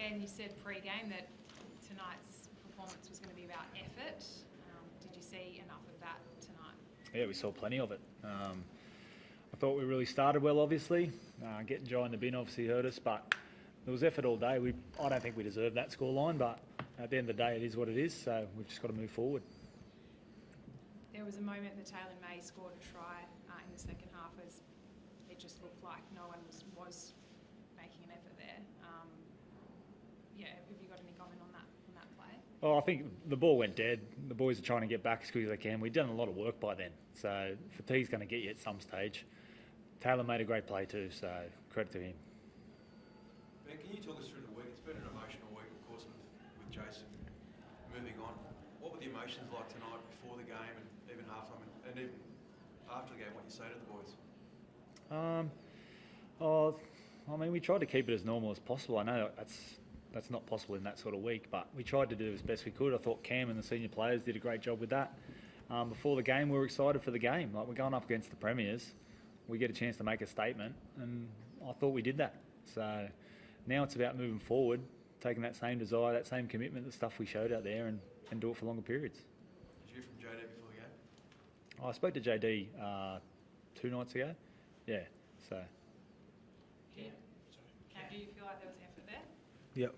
Ben, you said pre-game that tonight's performance was going to be about effort. Did you see enough of that tonight? Yeah, we saw plenty of it. I thought we really started well, obviously. Getting Jai in the bin obviously hurt us, but there was effort all day. I don't think we deserved that scoreline, but at the end of the day, it is what it is, so we've just got to move forward. There was a moment that Taylor May scored a try in the second half as it just looked like no one was making an effort there. Have you got any comment on that play? Well, I think the ball went dead. The boys are trying to get back as quick as they can. We've done a lot of work by then, so fatigue's going to get you at some stage. Taylor made a great play too, so credit to him. Ben, can you talk us through the week? It's been an emotional week, of course, with Jason moving on. What were the emotions like tonight before the game and even halftime and even after the game, what you say to the boys? We tried to keep it as normal as possible. I know that's not possible in that sort of week, but we tried to do as best we could. I thought Cam and the senior players did a great job with that. Before the game, we were excited for the game. Like, we're going up against the Premiers. We get a chance to make a statement, and I thought we did that. So now it's about moving forward, taking that same desire, that same commitment, the stuff we showed out there, and do it for longer periods. Did you hear from JD before the game? I spoke to JD 2 nights ago. Yeah, so. Cam, do you feel like there was effort there? Yep.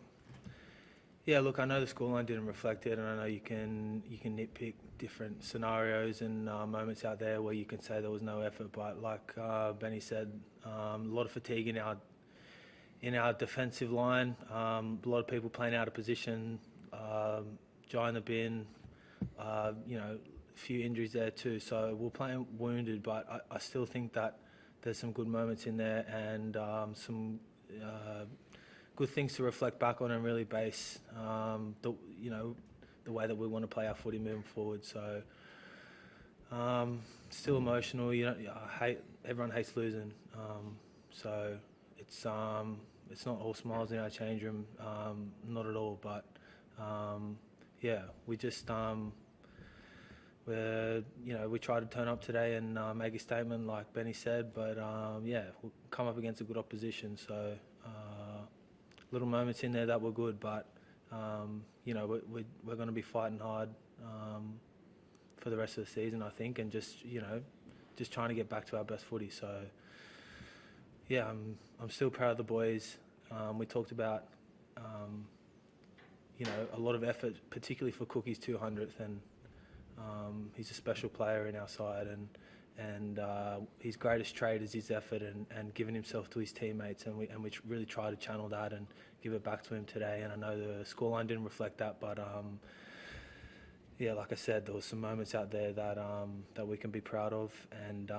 Yeah, look, I know the scoreline didn't reflect it, and I know you can nitpick different scenarios and moments out there where you can say there was no effort. But like Benny said, a lot of fatigue in our defensive line. A lot of people playing out of position. Jai in the bin. A few injuries there too. So we're playing wounded, but I still think that there's some good moments in there and some. Good things to reflect back on and really base the way that we want to play our footy moving forward. So still emotional. Everyone hates losing. So it's not all smiles in our change room, not at all. But we just we tried to turn up today and make a statement, like Benny said. But we'll come up against a good opposition. So. Little moments in there that were good, but we're going to be fighting hard for the rest of the season, I think, and just trying to get back to our best footy. So I'm still proud of the boys. We talked about a lot of effort, particularly for Cookie's 200th, and he's a special player in our side, and his greatest trait is his effort and giving himself to his teammates, and we really try to channel that and give it back to him today. And I know the scoreline didn't reflect that, but like I said, there was some moments out there that we can be proud of, and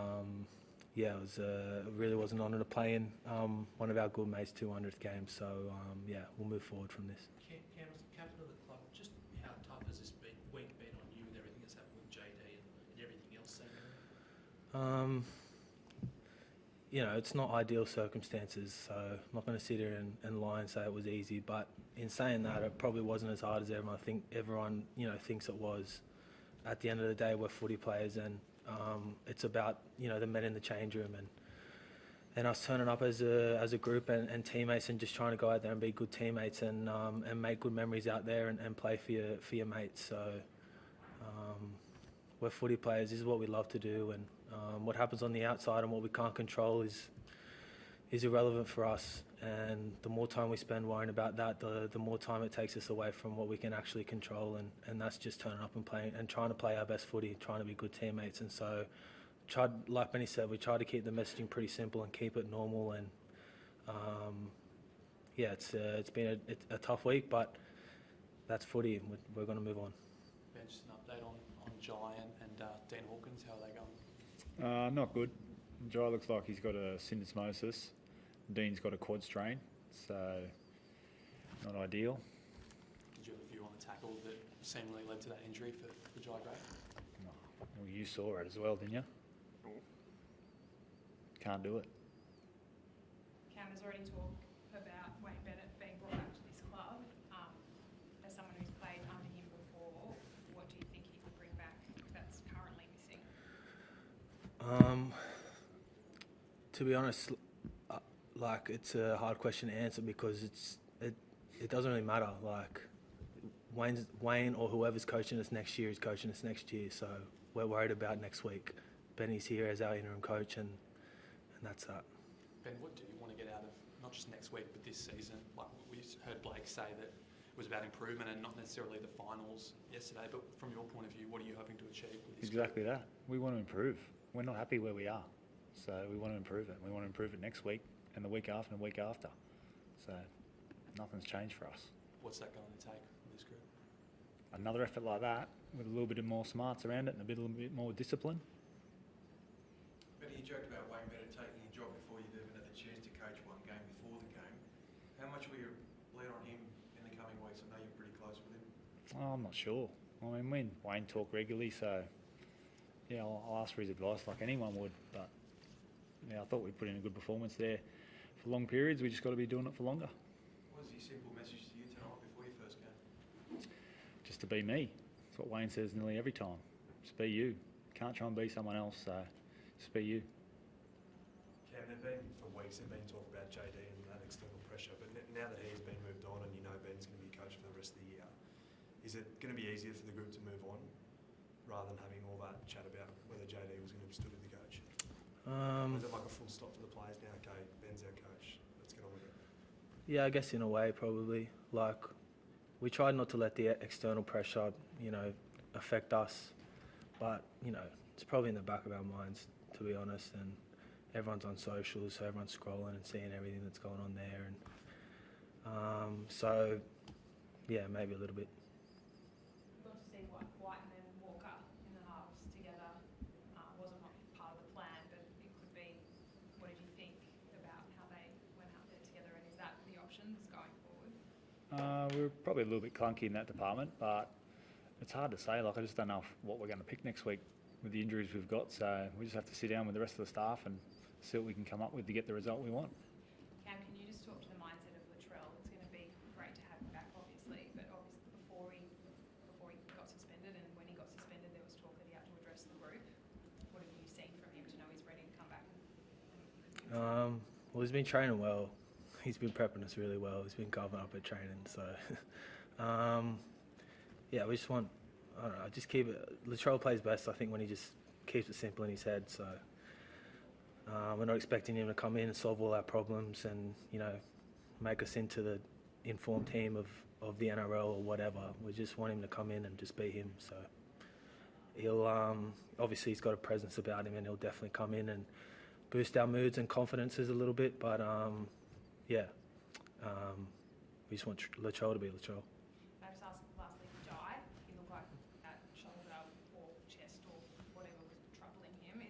it really was an honour to play in one of our good mates' 200th games. So we'll move forward from this. Cam, as the captain of the club, just how tough has this week been on you with everything that's happened with JD and everything else? It's not ideal circumstances, so I'm not going to sit here and lie and say it was easy. But in saying that, it probably wasn't as hard as everyone thinks it was. At the end of the day, we're footy players, and it's about the men in the change room and us turning up as a group and teammates, and just trying to go out there and be good teammates and make good memories out there and play for your mates. So we're footy players. This is what we love to do, and what happens on the outside and what we can't control is irrelevant for us. And the more time we spend worrying about that, the more time it takes us away from what we can actually control, and that's just turning up and playing and trying to play our best footy, trying to be good teammates. And so, like Benny said, we try to keep the messaging pretty simple and keep it normal. And it's been a tough week, but that's footy, and we're going to move on. Ben, just an update on Jai and Dean Hawkins, how are they going? Not good. Jai looks like he's got a syndesmosis. Dean's got a quad strain, so not ideal. Did you have a view on the tackle that seemingly led to that injury for Jai Gray? No. Well, you saw it as well, didn't you? Can't do it. Cam, there's already talk about Wayne Bennett being brought back to this club. As someone who's played under him before, what do you think he could bring back that's currently missing? To be honest, it's a hard question to answer because it doesn't really matter. Like Wayne or whoever's coaching us next year is coaching us next year. So we're worried about next week. Benny's here as our interim coach, and that's that. Ben, what do you want to get out of not just next week but this season? Like we heard Blake say that it was about improvement and not necessarily the finals yesterday. But from your point of view, what are you hoping to achieve with this? Exactly that. We want to improve. We're not happy where we are, so we want to improve it. We want to improve it next week and the week after and the week after. So nothing's changed for us. What's that going to take with this group? Another effort like that with a little bit more smarts around it and a little bit more discipline. But you joked about Wayne Bennett taking your job before you'd even had the chance to coach one game before the game. How much will you lean on him in the coming weeks? I know you're pretty close with him. Oh, I'm not sure. I mean, me and Wayne talk regularly, so yeah, I'll ask for his advice like anyone would. But yeah, I thought we put in a good performance there for long periods. We just got to be doing it for longer. What was your simple message to you tonight before your first game? Just to be me. That's what Wayne says nearly every time. Just be you. Can't try and be someone else, so just be you. Cam, there've been, for weeks, there've been talk about JD and that external pressure, but now that he's been moved on and you know Ben's going to be coach for the rest of the year, is it going to be easier for the group to move on rather than having all that chat about whether JD was going to be stood with the coach? Is it like a full stop for the players now? Okay, Ben's our coach, let's get on with it. Yeah, I guess in a way, probably. Like, we tried not to let the external pressure, affect us. But, it's probably in the back of our minds, to be honest. And everyone's on socials, so everyone's scrolling and seeing everything that's going on there. And so, yeah, maybe a little bit. We got to see Whiteman and Walker in the halves together. Wasn't part of the plan, but it could be. What did you think about how they went out there together, and is that the options going forward? We were probably a little bit clunky in that department, but it's hard to say. Like, I just don't know what we're going to pick next week with the injuries we've got. So we just have to sit down with the rest of the staff and see what we can come up with to get the result we want. Cam, can you just talk to the mindset of Latrell? It's going to be great to have him back, obviously, but obviously before he got suspended, and when he got suspended, there was talk that he had to address the group. What have you seen from him to know he's ready to come back? Well, he's been training well. He's been prepping us really well. He's been carving up at training. So, yeah, we just want, I don't know, just keep it. Latrell plays best, I think, when he just keeps it simple in his head. So, we're not expecting him to come in and solve all our problems and, make us into the informed team of the NRL or whatever. We just want him to come in and just be him. So, he'll, obviously, he's got a presence about him, and he'll definitely come in and boost our moods and confidences a little bit. But, yeah, we just want Latrell to be Latrell. I just asked lastly, Jai, he looked like that shoulder or chest or whatever was troubling him.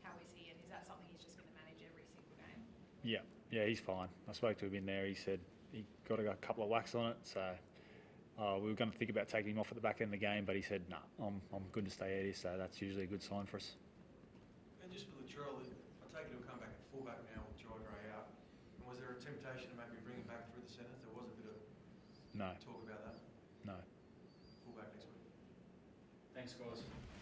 How is he, and is that something he's just going to manage every single game? Yeah, he's fine. I spoke to him in there. He said he got a couple of whacks on it. So we were going to think about taking him off at the back end of the game, but he said, "No, I'm good to stay here." So that's usually a good sign for us. And just with Latrell, I take it he'll come back at fullback now with Jai Gray out. And was there a temptation to maybe bring him back through the centre? There was a bit of No. talk about that. No. Fullback next week. Thanks, guys.